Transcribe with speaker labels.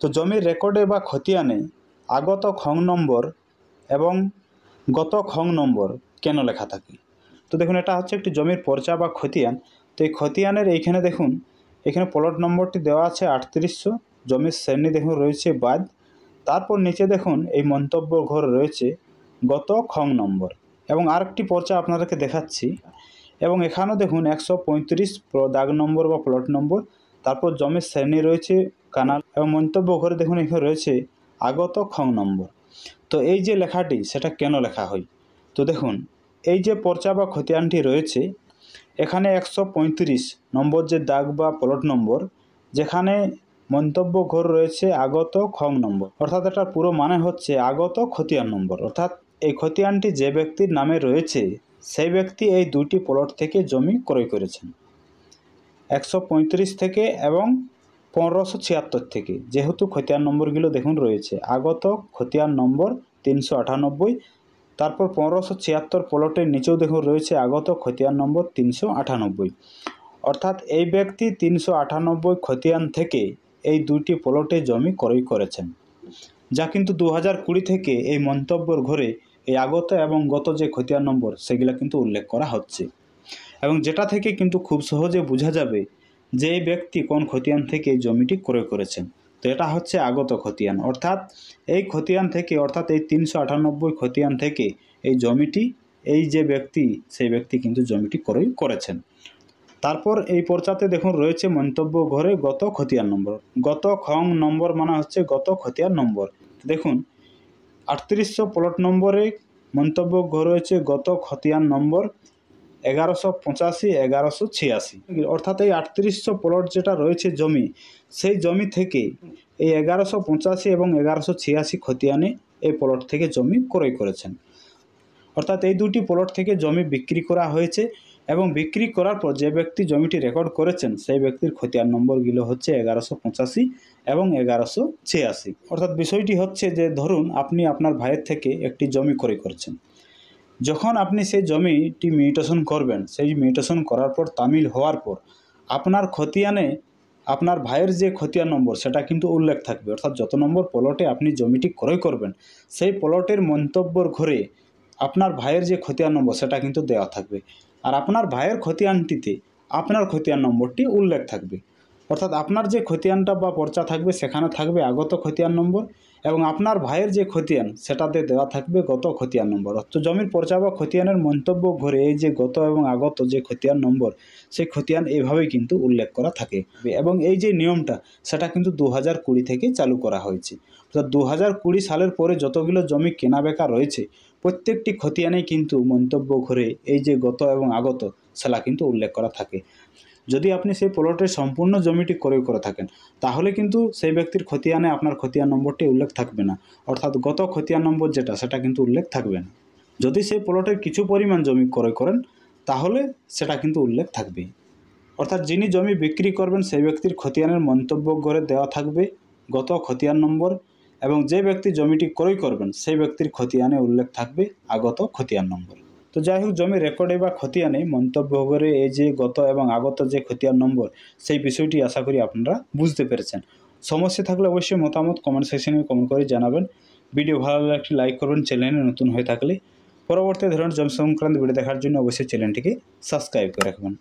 Speaker 1: তো জমির রেকর্ডে বা খতিয়ানে আগত খং নম্বর এবং গত খং নম্বর কেন লেখা থাকে? তো দেখুন, এটা হচ্ছে একটি জমির পর্চা বা খতিয়ান। তো এই খতিয়ানের এইখানে দেখুন, এখানে প্লট নম্বরটি দেওয়া আছে 3800, জমির শ্রেণী দেখুন রয়েছে বাদ, তারপর নিচে দেখুন এই মন্তব্য ঘর রয়েছে গত খং নম্বর। এবং আরেকটি পর্চা আপনাদেরকে দেখাচ্ছি, এবং এখানেও দেখুন 135 দাগ নম্বর বা প্লট নম্বর, তারপর জমির শ্রেণী রয়েছে কানাল, এবং মন্তব্য ঘরে দেখুন এখানে রয়েছে আগত খং নম্বর। তো এই যে লেখাটি সেটা কেন লেখা হয়? তো দেখুন, এই যে পর্চা বা খতিয়ানটি রয়েছে, এখানে 135 নম্বর যে দাগ বা প্লট নম্বর, যেখানে মন্তব্য ঘর রয়েছে আগত খং নম্বর, অর্থাৎ এটার পুরো মানে হচ্ছে আগত খতিয়ান নম্বর। অর্থাৎ এই খতিয়ানটি যে ব্যক্তির নামে রয়েছে সেই ব্যক্তি এই দুটি প্লট থেকে জমি ক্রয় করেছেন, 135 থেকে এবং 1576 থেকে। যেহেতু খতিয়ান নম্বরগুলো দেখুন রয়েছে আগত খতিয়ান নম্বর 398, তারপর 1576 প্লটের নিচেও দেখুন রয়েছে আগত খতিয়ান নম্বর 398। অর্থাৎ এই ব্যক্তি 398 খতিয়ান থেকে এই দুটি প্লটে জমি ক্রয় করেছেন, যা কিন্তু 2020 থেকে এই মন্তব্যের ঘরে এই আগত এবং গত যে খতিয়ান নম্বর সেগুলো কিন্তু উল্লেখ করা হচ্ছে, এবং যেটা থেকে কিন্তু খুব সহজে বোঝা যাবে যে এই ব্যক্তি কোন খতিয়ান থেকে এই জমিটি ক্রয় করেছেন। তো এটা হচ্ছে আগত খতিয়ান, অর্থাৎ এই খতিয়ান থেকে, অর্থাৎ এই 398 খতিয়ান থেকে এই জমিটি, এই যে ব্যক্তি সেই ব্যক্তি কিন্তু জমিটি ক্রয় করেছেন। তারপর এই পর্চাতে দেখুন রয়েছে মন্তব্য ঘরে গত খতিয়ান নম্বর। গত খং নম্বর মানে হচ্ছে গত খতিয়ান নম্বর। দেখুন 3800 প্লট নম্বরে মন্তব্য ঘর রয়েছে গত খতিয়ান নম্বর 1185 1186, অর্থাৎ এই 3800 প্লট যেটা রয়েছে জমি, সেই জমি থেকে এই 1185 এবং 1186 খতিয়ানে এই প্লট থেকে জমি ক্রয় করেছেন। অর্থাৎ এই দুটি প্লট থেকে জমি বিক্রি করা হয়েছে, এবং বিক্রি করার পর যে ব্যক্তি জমিটি রেকর্ড করেছেন সেই ব্যক্তির খতিয়ান নম্বরগুলো হচ্ছে 1185 এবং 1186। অর্থাৎ বিষয়টি হচ্ছে যে ধরুন আপনি আপনার ভাইয়ের থেকে একটি জমি ক্রয় করেছেন, যখন আপনি সেই জমিটি মিউটেশন করবেন, সেই মিউটেশন করার পর তামিল হওয়ার পর আপনার খতিয়ানে আপনার ভাইয়ের যে খতিয়ান নম্বর সেটা কিন্তু উল্লেখ থাকবে। অর্থাৎ যত নম্বর প্লটে আপনি জমিটি ক্রয় করবেন সেই প্লটের মন্তব্যর ঘরে আপনার ভাইয়ের যে খতিয়ান নম্বর সেটা কিন্তু দেওয়া থাকবে, আর আপনার ভাইয়ের খতিয়ানটিতে আপনার খতিয়ান নম্বরটি উল্লেখ থাকবে। অর্থাৎ আপনার যে খতিয়ানটা বা পর্চা থাকবে সেখানে থাকবে আগত খতিয়ান নম্বর, এবং আপনার ভাইয়ের যে খতিয়ান সেটাতে দেওয়া থাকবে গত খতিয়ান নম্বর। তো জমির পর্চা বা খতিয়ানের মন্তব্য ঘরে এই যে গত এবং আগত যে খতিয়ান নম্বর, সেই খতিয়ান এইভাবেই কিন্তু উল্লেখ করা থাকে। এবং এই যে নিয়মটা সেটা কিন্তু 2020 থেকে চালু করা হয়েছে। অর্থাৎ 2020 সালের পরে যতগুলো জমি কেনাবেচা রয়েছে প্রত্যেকটি খতিয়ানেই কিন্তু মন্তব্য ঘরে এই যে গত এবং আগত সেটা কিন্তু উল্লেখ করা থাকে। যদি আপনি সেই প্লটের সম্পূর্ণ জমিটি ক্রয় করে থাকেন তাহলে কিন্তু সেই ব্যক্তির খতিয়ানে আপনার খতিয়ান নম্বরটি উল্লেখ থাকবে না, অর্থাৎ গত খতিয়ান নম্বর যেটা সেটা কিন্তু উল্লেখ থাকবে না। যদি সেই প্লটের কিছু পরিমাণ জমি ক্রয় করেন তাহলে সেটা কিন্তু উল্লেখ থাকবে। অর্থাৎ যিনি জমি বিক্রি করবেন সেই ব্যক্তির খতিয়ানের মন্তব্য ঘরে দেওয়া থাকবে গত খতিয়ান নম্বর, এবং যে ব্যক্তি জমিটি ক্রয় করবেন সেই ব্যক্তির খতিয়ানে উল্লেখ থাকবে আগত খতিয়ান নম্বর। তো যাই হোক, জমি রেকর্ডে বা খতিয়ানে মন্তব্য ঘরে এই যে গত এবং আগত যে খতিয়ান নম্বর সেই বিষয়টি আশা করি আপনারা বুঝতে পেরেছেন। সমস্যা থাকলে অবশ্যই মতামত কমেন্ট সেকশনে কমেন্ট করে জানাবেন। ভিডিও ভালো লাগলে একটি লাইক করবেন, চ্যানেলে নতুন হয়ে থাকলে। পরবর্তী ধরনের জমি সংক্রান্ত ভিডিও দেখার জন্য অবশ্যই চ্যানেলটিকে সাবস্ক্রাইব করে রাখবেন।